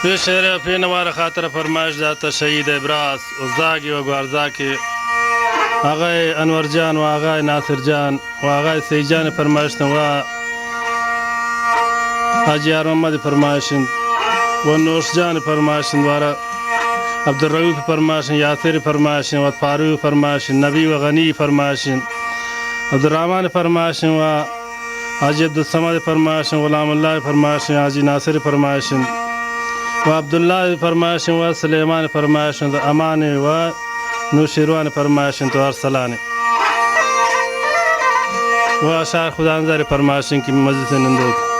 في شعر في نوار خاطر فرمایش داتا شهید ابراز وزاگی و گوارزاکی آقای انور جان و آقای ناصر جان و آقای سید جان فرمایشتن و حاجی محمد فرمایشن و نوش جان فرمایشن و عبدالرؤوف فرمایشن یاسر فرمایشن و فاروق فرمایشن نبی و غنی فرمایشن عبدالرحمن فرمایشن و حاجی عبدالصمد فرمایشن غلام الله فرمایشن حاجی ناصر فرمایشن و عبدالله فرمایشن و سلیمان فرمایشن و امان و نوشیروان فرمایشن تو ارسلانی و شاعر خداوندزاری فرمایشن کی مجلس نندوک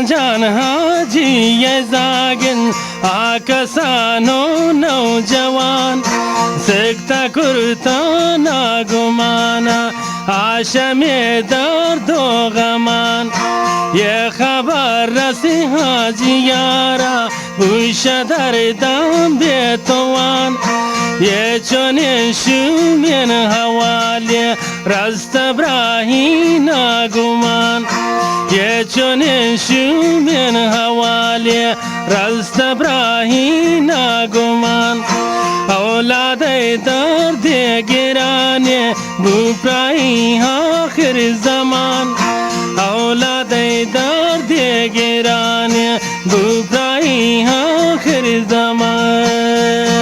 جان हाजी ये जागिन आकसानो नौजवान सिकता कुर्ता ना गुमाना आशमे दर्दो गमान ये खबर रसी हाजी यारा बुशदर दम बेतवान ये चुने शुमेन हवाले रास्ता ब्राही ना गुमान ये चुने शुमेन हवाले रास्ता ब्राही ना गुमान औलाद दर्द गिराने बुप्राही आखिर जमान औलाद दर्द गिराने बुप्राही आखिर जमान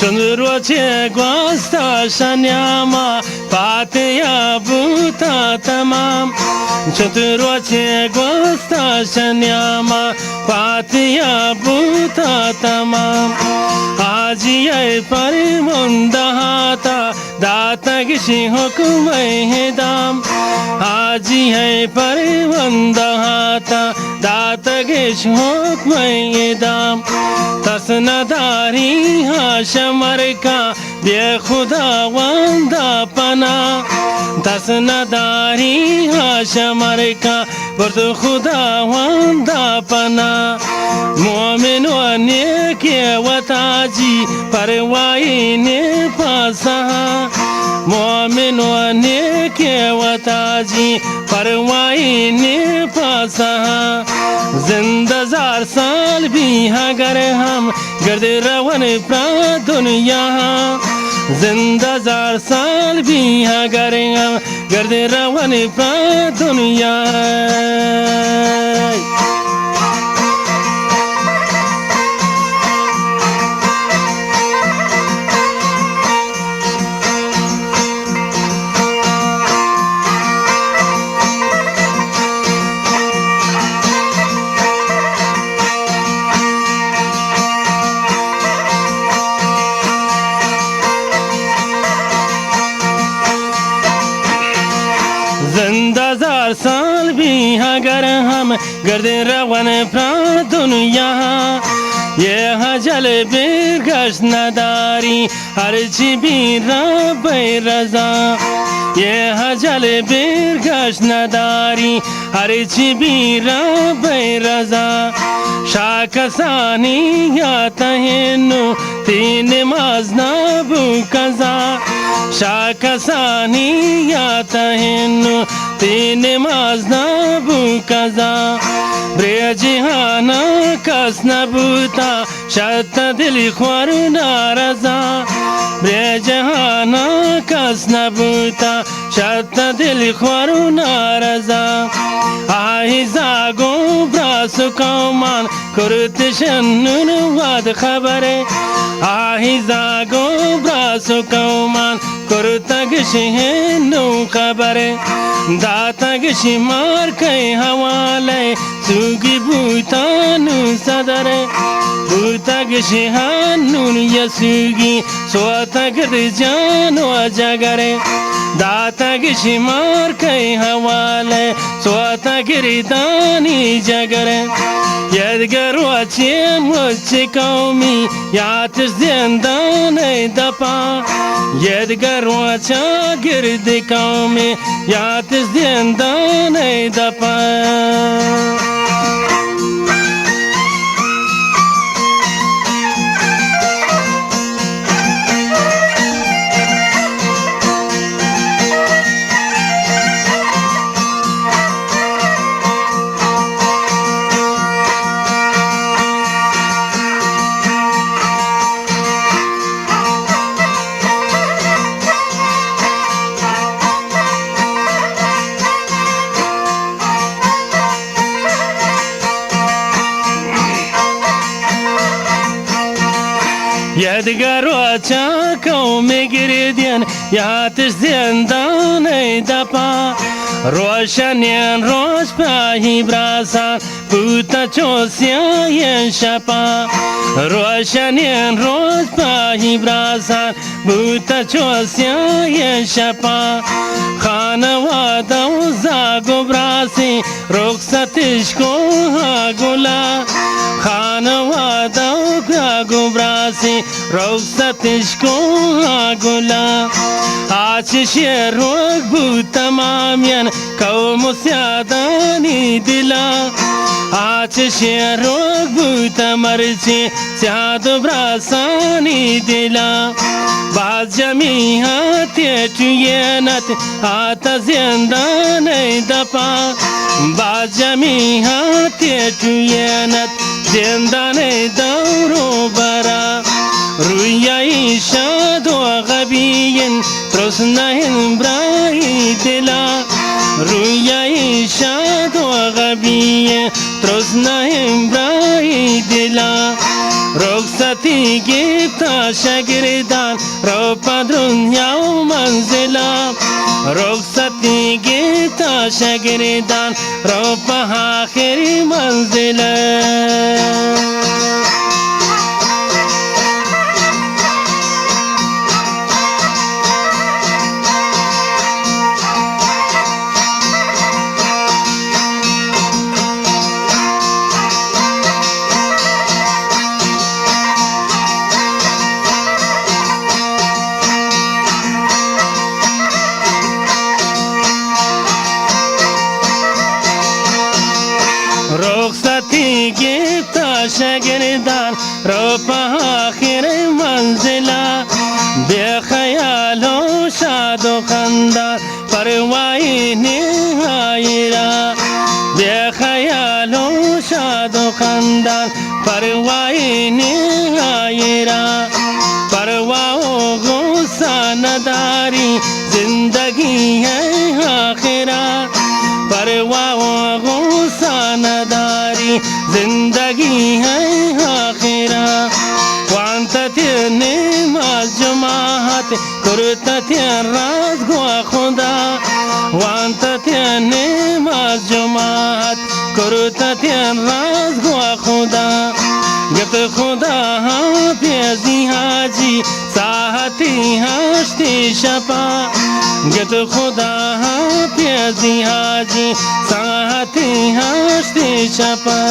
चंद्रोचे ग्वास्ता शन्यामा पातया बूता तमाम चंद्रोचे ग्वास्ता शन्यामा पातया बूता तमाम आज ये परिमंदहाता दाता किसी हुक्म है दाम आज ये परिमंदहाता दाता किसी हुक्म है दाम तसनदारी हाशमर का बेखुदा वंदा पना तसनदारी हाशमर का बर्द खुदा वंदा पना मोमिन wane ke wataji parwayi ne fasaha momin wane ke wataji parwayi ne fasaha जिंदा जार साल भी अगर हम गर्द रवन प्रा दुनिया जिंदा जार साल भी अगर हम गर्द रवन प्रा दुनिया साल भी अगर हम गर्द रवन प्राण दुनिया ये हजल बेगश नदारी हर भी रब रजा ये हजल बेगश नदारी हर भी रब रजा शाकसानी या तहनु तीन मजनबु कजा शाकसानी या तहनु तीन मजनबु कजा ब्रेजिहाना कसनबुता शत दिल ख्वार नारजा ब्रेजिहाना कसनबुता शत दिल ख्वार नारजा आही जागो ब्रास कौमान kurtishannun wad khabare ahi zago braso kauman kurtagshihnu khabare datagshimar kai hawale sugi butanu sadare butagshihannun yasugi swatagrijano ajagare datagshimar kai hawale swatagridani jagare yadgar wachem wachikomi yatis zindane dapa yadgar wachagird komi yatis zindane dapa yadgar wacha kaume girdian yatish zindane dapa roshanyan rospahi brasan puta chosya yen shapa roshanyan rospahi brasan puta chosya yen shapa khana wada zago brasi rukhsatish ko hagula khana wada zago brasi rukhsatish ko hagula आशीष रोग भूतमाम्यन कौमुस्यादानी दिला आशीष रोग भूतमर्ची स्याद ब्रासानी दिला बाजमी हात्येटुयेनत आता जिंदाने दपा बाजमी हात्येटुयेनत जिंदाने दौरो बरा रुया ईशादो गबियन ترسناهن براي دلا رويا إشاد وغبية ترسناهن براي دلا رخصتي جبتا شاگردان رو پدرون یاو منزلا رخصتي جبتا شاگردان رو پا آخری منزلا رخصتی گفتا شاگردان رو پا آخر منزلا بے خیال و شاد و خندان پروائی نهائی را بے خیال و شاد و خندان پروائی نهائی را پروا و غصہ نداری زندگی ہے آخرہ پروا و غصہ نداری زندگی ہے آخرہ وانتا تیر نماز جماعت کرتا تیر راز گوا خدا وانتا تیر نماز جماعت کرتا تیر راز گوا خدا گت خدا ہاں پیزی حاجی ساہتی ہاشتی شپا گت خدا ہاں پیزی حاجی ساہتی ہاشتی شپا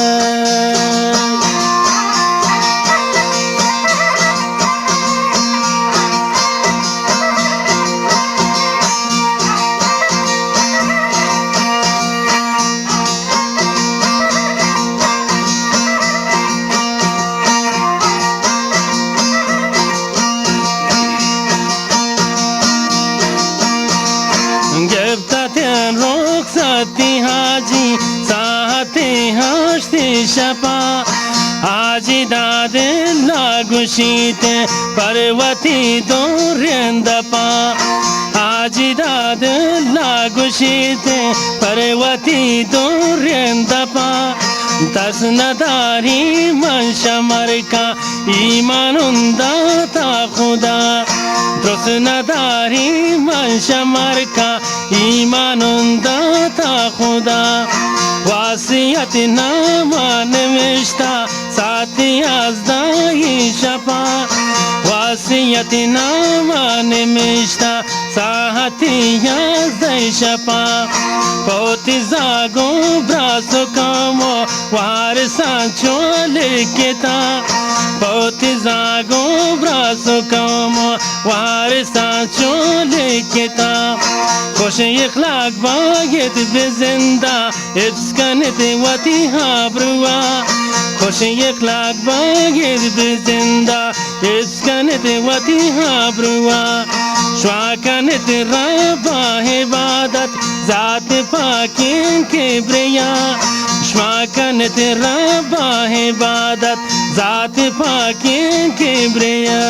رخصتی حاجی ساعتی هشتی شپا آجی داد لاگوشیت پروتی دورند پا آجی داد لاگوشیت پروتی دورند پا तर्स नदारी मन शमर का ईमान दाता खुदा तर्स नदारी मन शमर का ईमान दाता खुदा वासियत नामान मिश्ता साथी आज़दाई शपा वासियत नामान मिश्ता साथी आज़दाई शपा पोती जागो ब्रासो कामो वारसा चोले केता पोती जागो ब्रासो कामो वारसा चोले केता खुश इखलाक बागेत बेजिंदा इफ्सकनत वती हाब्रुआ खुश इखलाक बागेत बेजिंदा इफ्सकनत वती हाब्रुआ श्वाकनत रबा इबादत ज़ात पाकिन किब्रिया श्वाकनत रबा इबादत ज़ात पाकिन किब्रिया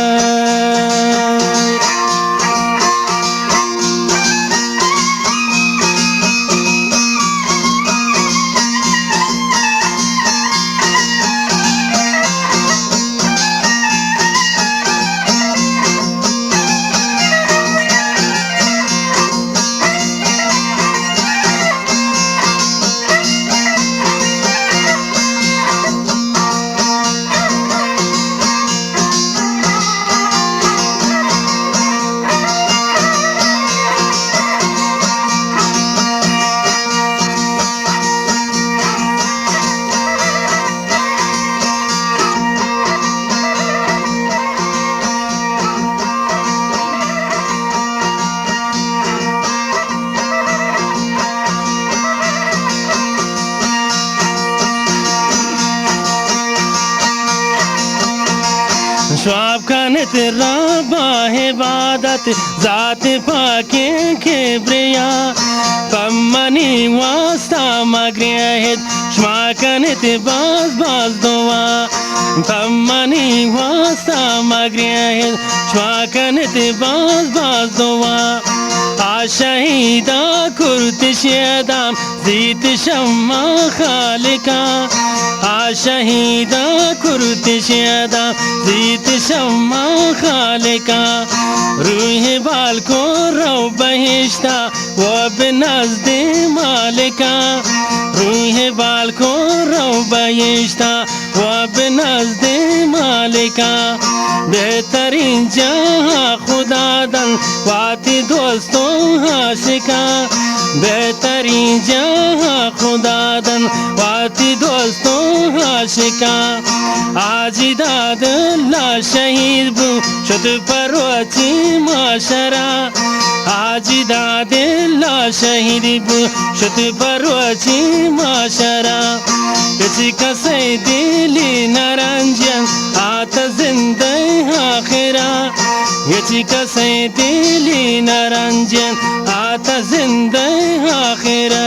श्वाब कनत रबा इबादत ज़ात पाके किब्रिया पम्मनी वास्ता मगरियत श्वा कनत बाज बाज दुआ पम्मनी वास्ता मगरियत श्वा कनत बाज बाज दुआ आशहीदा कुर्त शेदाम जीत शम्मा खालिका आशहीदा कुर्त शेदाम जीत शम्मा खालिका रूह बाल को रो बहिश्ता वो बिनज़्दे मालिका रूह बाल को रो बहिश्ता वो बिनज़्दे मालिका बेहतरीन जहाँ खुदा दन वाती दोस्तों आशिका बेहतरीन जहाँ खुदा दन वाती दोस्तों आशिका आजिदाद ला शहीद बु शुद परवची माशरा आजिदाद ला शहीद बु शुद परवची माशरा किसी कसे दिली नरंजन आत जिंदे आखिरा किसी कसे दिली नरंजन आत जिंदे आखिरा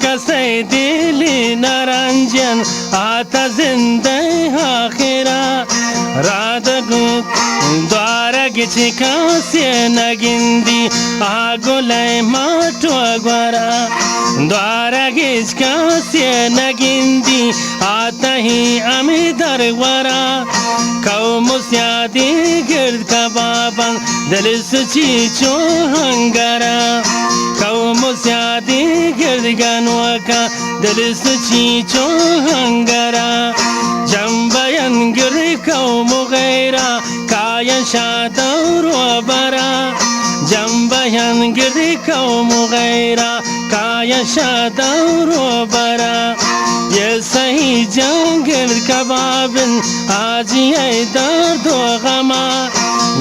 कसे दिली नरंजन आता जिंदे आखिरा रात गुत द्वारा गिची कांस्य नगिंदी आगुले माटो ग्वारा द्वारा गिच कांस्य नगिंदी आता ही अमी दरवारा कौमुस्यादी गिर्द कबाबन दिल सुचीचो हंगारा कौमुस्यादी गिर्द गनवाका दिल सुचीचो हंगारा जंबयन गिर कौमु गैरा कायन शादौर वबरा जंबयन गिर कौमु गैरा कायन शादौर वबरा ये सही जंगिर कबाबिन आज ये दर्द व गमा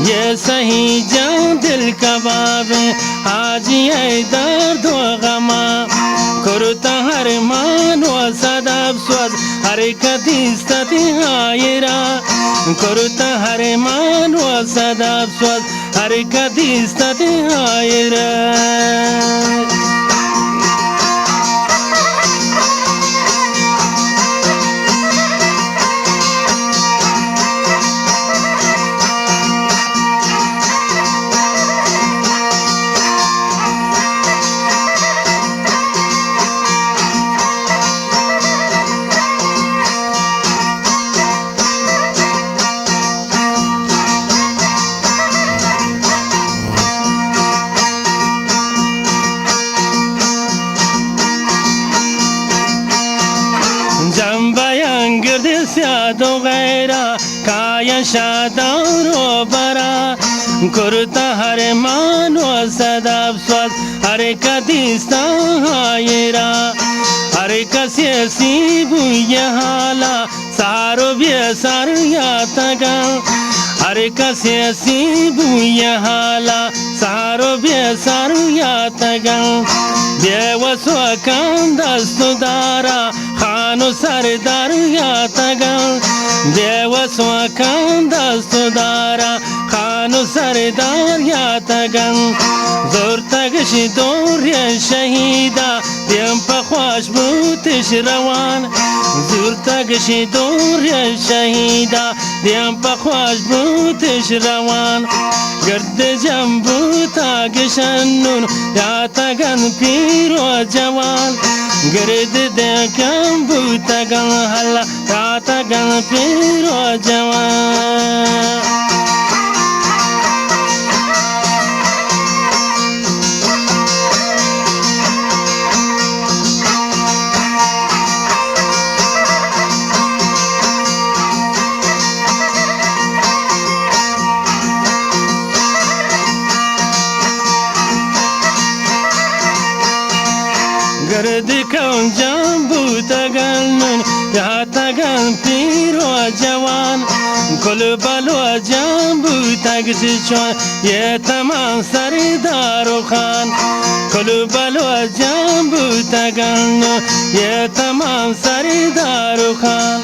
ये सही जंग दिल कबाबिन आज ये दर्द व गमा कुरुता हर मान व सदाब स्वद हर حركتي هايرة كرت هرمان وصدى بصوت حركتي هايرة جنبايان قرد سياد وغيرا كاين شادور وبرا كرتا هرمان وصدا بصوت حركتي هايرا حركة سياسي بويا حالا سارو بيسار ياتغا حركة سياسي بويا حالا سارو بيسار ياتغا بيوسوا كان دستو دارا خانو سردار ياتغا بيوسوا كان دستو دارا خانو سردار ياتغا زورتغش دور يا شهيدا ديم بخواش بوتش روان زورتغش دور يا شهيدا ديم بخواش بوتش روان گرد جنبو تاگشنون یاتگن پیر و جوان گرد دکن بوتگن حلا یاتگن پیر و جوان گرد کن جنبو تگنن یاتگن پیر و جوان کل بلو جنبو تگشچون یه تمام سردار و خان کل بلو جنبو تگنن یه تمام سردار و خان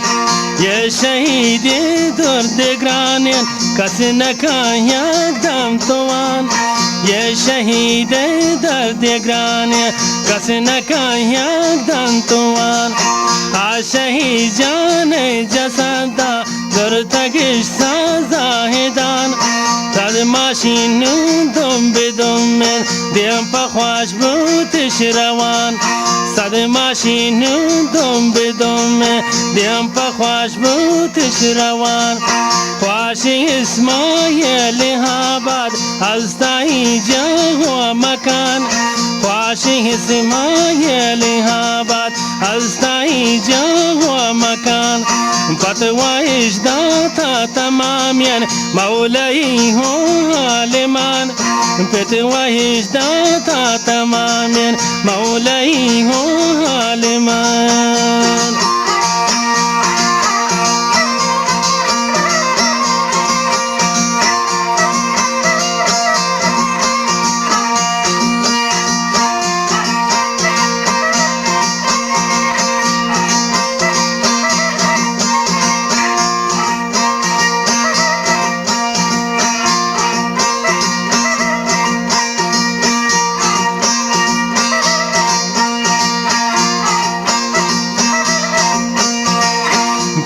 یه شهید دردگرانین کسی نکن یک دم توان یه شهید دردگرانین کسی نکن یک دم توان شهید جان جسدا در تگش سازاهدان تد ماشین دم بدم دیم پخواش بوتش روان صد ماشین دم بدم دیم پخواش بوتش روان خواش اسماعیل هاباد از تایی جا و مکان خواش اسماعیل هاباد از تایی جا و مکان فتوایش داتا تمامین مولاي هو عالمان فتوایش داتا تمامین مولاي هو عالمان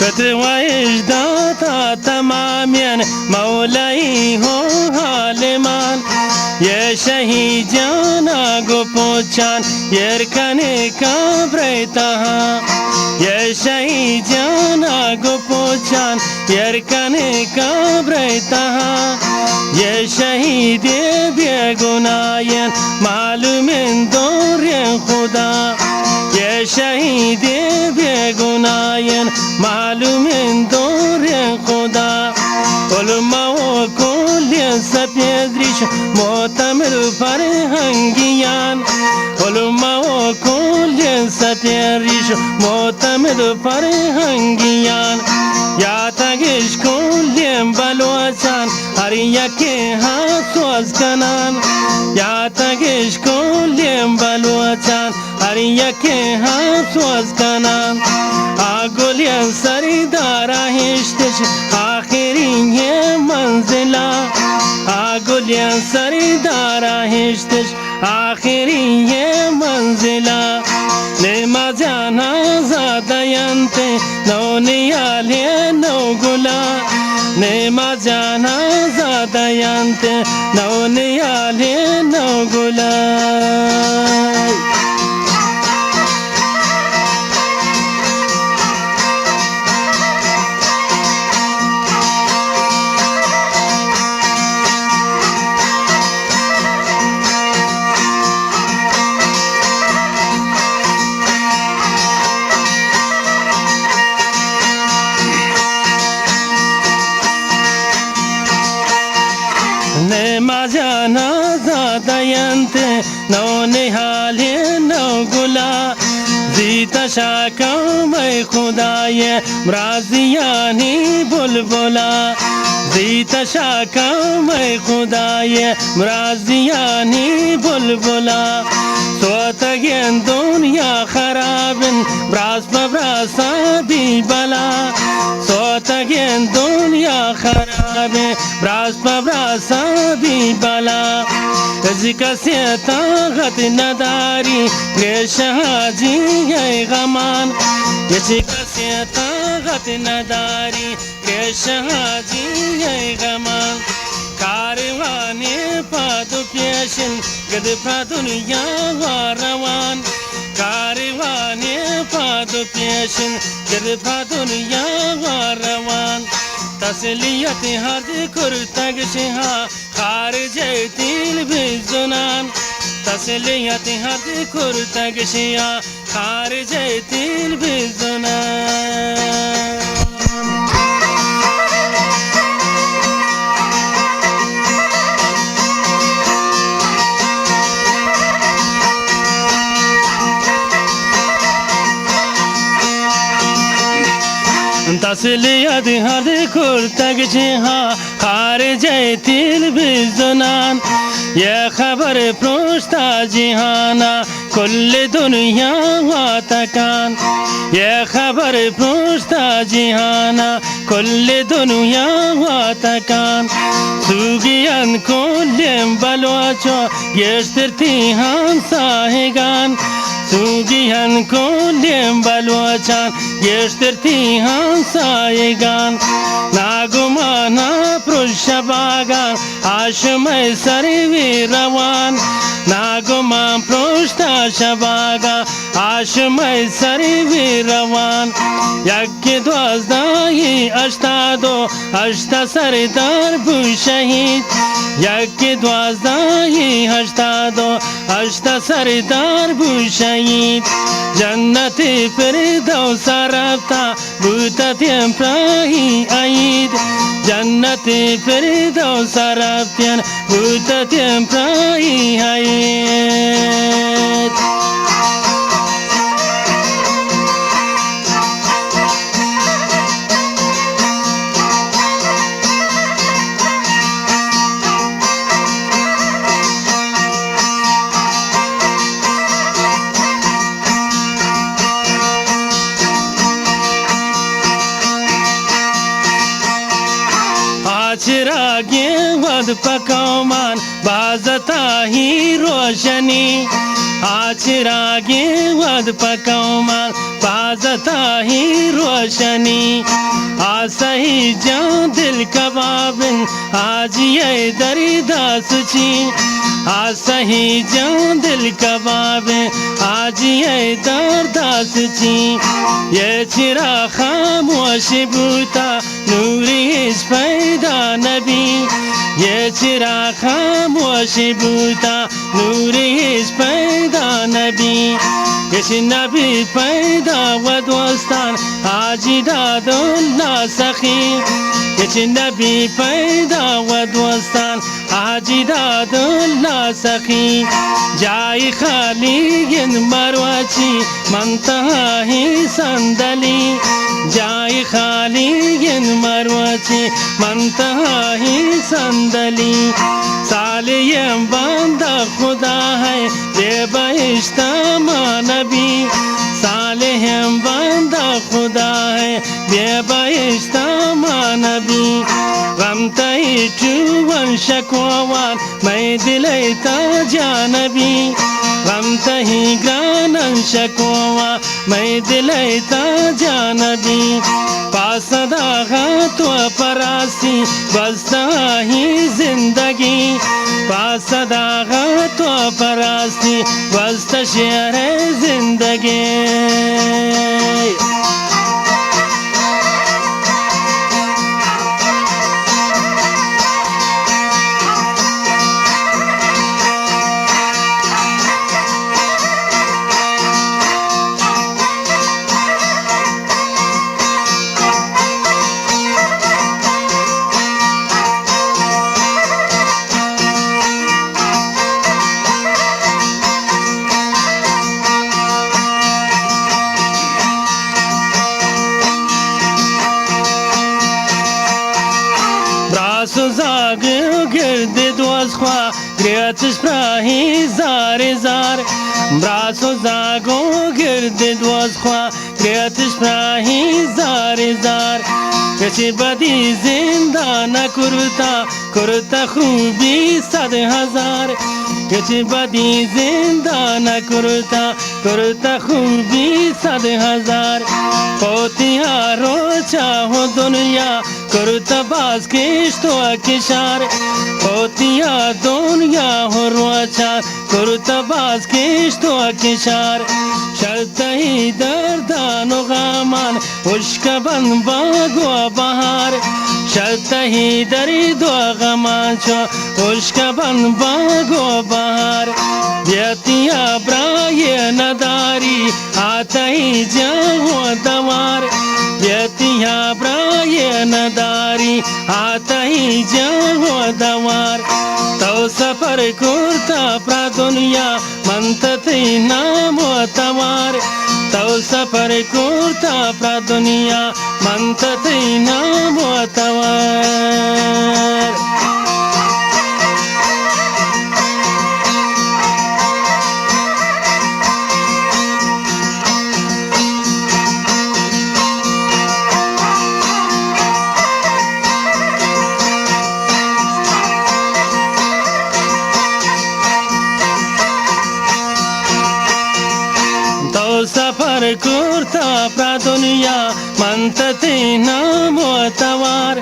فتوایش داتا تمامین مولاي هو عالمان یه شهید جانا گو پوچان یرکنی کبریتا یه شهید جانا گو پوچان یرکنی کبریتا یه شهید بیگناین معلومین دور خدا یه شهید بیگناین معلومین دور خدا علما و کل سپیدریش معتمر فرهنگیان علما و کل سپیدریش معتمر فرهنگیان یا تگش کل بلوچان هر یکی هست از کنان یا تگش کل بلوچان دریا که هم سوز کنم آگولین سری دارا هشتش آخرین منزلا آگولین سری دارا هشتش آخرین منزلا نمازانا زادینته نو نیالی نو گلا نمازانا زادینته نو نیالی نو گلا नमाजाना ज़ादयंते नौ निहाले नौ गुला जीता शाका मैं खुदाये मराजियानी बुलबुला जीता शाका मैं खुदाये मराजियानी बुलबुला सोतगेन दुनिया खराबन ब्रास ब्रासा भी बला सोतगेन दुनिया खराबे ब्रास ब्रासा भी बला जिका से ताकत नदारी पेश हाजी है गमान जिका से ताकत नदारी पेश हाजी है गमान कारवाने पादु पेशन गद दुनिया वारवान कारवाने पादु पेशन गद दुनिया वारवान तसलियत हद कुर्तग शिहा खारज तिल बिजुनान तसलियत हद कुर्तग शिहा खारज तिल बिजुनान तसलियत हद कुर्तग शिहा खारज तिल बिजुनान ये खबर पहुँचता जिहाना कुल दुनिया वातकान ये खबर पहुँचता जिहाना कुल दुनिया वातकान सुगियन कुल्यम बलवाचो येस्तिरती हम साहेगान सुगियन कुल्यम बलवाचान येस्तिरती हम साहेगान नागुमाना पृष्ठभागान आशमय सरी रवान नागुमान पृष्ठा शबागा आशमय सरी रवान यज्ञ द्वाजदाई अष्टादो अष्टा सरदार शहीद यज्ञ द्वाजदाई अष्टादो अष्टा सरदार शहीद जन्नती फिरदौस रफ्ता भूतत्यम प्राही आईद जन्नती फिरदौस रफ्त्यन भूतत्यम प्राही आईद चिरागे वद पकौमान बाजता ही रोशनी चिरागे वद पकौमान बाजता ही रोशनी सही जान दिल कबाबिन आज ये दरिदास छी सही जान दिल कबाबिन आज ये दरदास छी ये चिरा खामोश बूता नूरी इस पैदा नबी ये चिरा खामोश बूता नूरी इस पैदा नबी इस नबी पैदा व दोस्तान आज दादुल्ला सखी इस नबी पैदा व दोस्तान आज दादुल्ला सखी जाई खाली इन मरवाची मंतहा ही संदली जाई खाली इन मरवाची मंतहा ही संदली सालियम बंदा खुदा है बेबहिश्ता माँ नबी सालेह बंदा खुदा है बेबहिश्ता माँ नबी गम तही चुवन शकवान मैं दिलैता जानबी गम तही ग्रानन शकवा मैं दिलैता जानबी पासदा तो परासी बसता ही जिंदगी पासदा तो परासी बसता शेर जिंदगी Zag girdi dozkwa Gretis prahi zare zar Braso zago girdi dozkwa Gretis prahi zare zar Kesi badi zinda na kurta Kurta khubi sad hazar Kesi badi zinda na kurta Kurta khubi sad hazar Potiya rocha ho dunya Kurta baz kishto akishar Potiya dunya ho rocha Kurta baz kishto akishar Shartahi dardano gaman Ushka ban bagwa bahar Shartahi darido gaman cho Ushka ban bagwa bahar Vyatiya braye nadari Atahi jaho damar Vyatiya braye nadari Atahi jaho damar Tau safar kurta pra dunya Mantati namo tamar Tau safar kurta pra dunya Mantati namo tamar सफर kurta pra dunya mantati namo tawar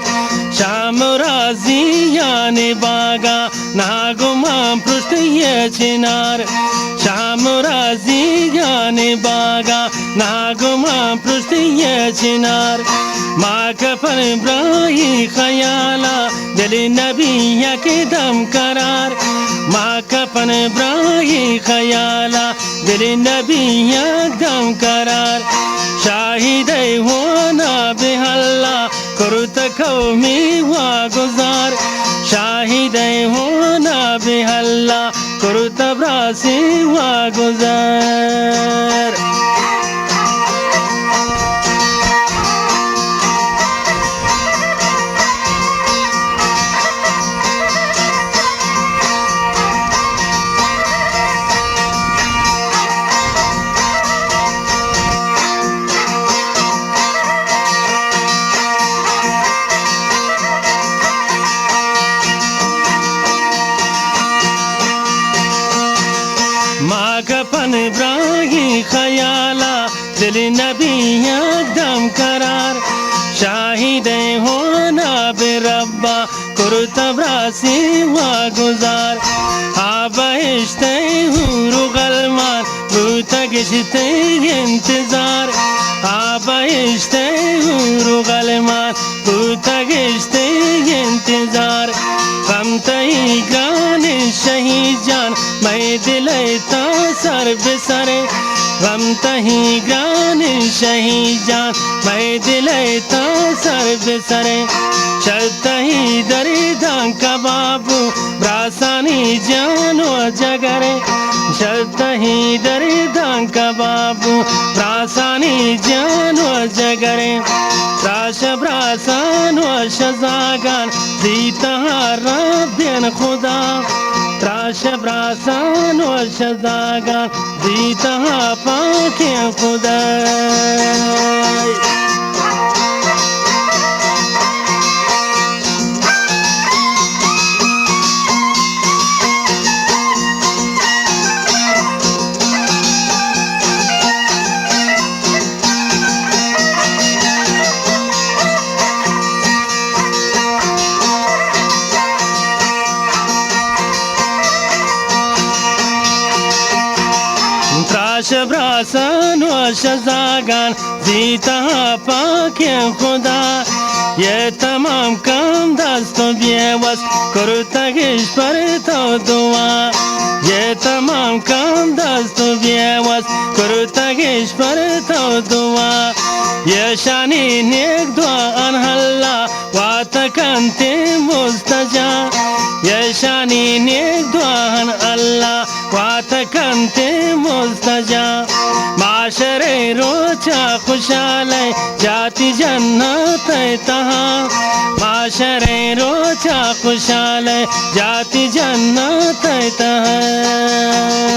Sham razi yani baga nagumam prushtiye chinar Sham razi yani baga nagumam prushtiye chinar Ma kafan brahi khayala dil nabi yakdam karar Ma kafan brahi khayala dil nabi yakdam karar Shahidai hona behalla kurta qawmi wa guzar Shahidai hona behalla kurta brasi wa guzar कफन ब्राही खयाला दिल नबी एकदम करार शाहिदे होना बेरब्बा कुर्ता ब्रासी वा गुजार आबहिश्ते हुरु गलमान बूता गिश्ते इंतजार आबहिश्ते हुरु गलमान बूता गिश्ते इंतजार गम तही गाने शहीद जान मैं दिलैता सर बेसरे गम तही गाने शहीद जान मैं दिलैता सर बेसरे चलतही दरिदां का बाबू ब्रासानी जानो जगरे चलतही दरिदां का बाबू ब्रासानी जानो जगरे राश ब्रासानो शजागान दीता रब्बियन खुदा त्राश ब्रासान व शजागान जीता पाके खुदाई ब्रासान व शजागान जीता पाके खुदा ये तमाम काम दस्तो बेवस करतगिश पर तो दुआ ये तमाम काम दस्तो बेवस करतगिश पर तो दुआ ये शानी नेक दुआ अनहल्ला वातकंते मुस्तजा ये शानी नेक दुआ अन अल्लाह वातकंते मुस्तजा माशरे रोचा खुशाले जाति जन्नत तहाँ माशरे रोचा खुशाले जाति जन्नत तहाँ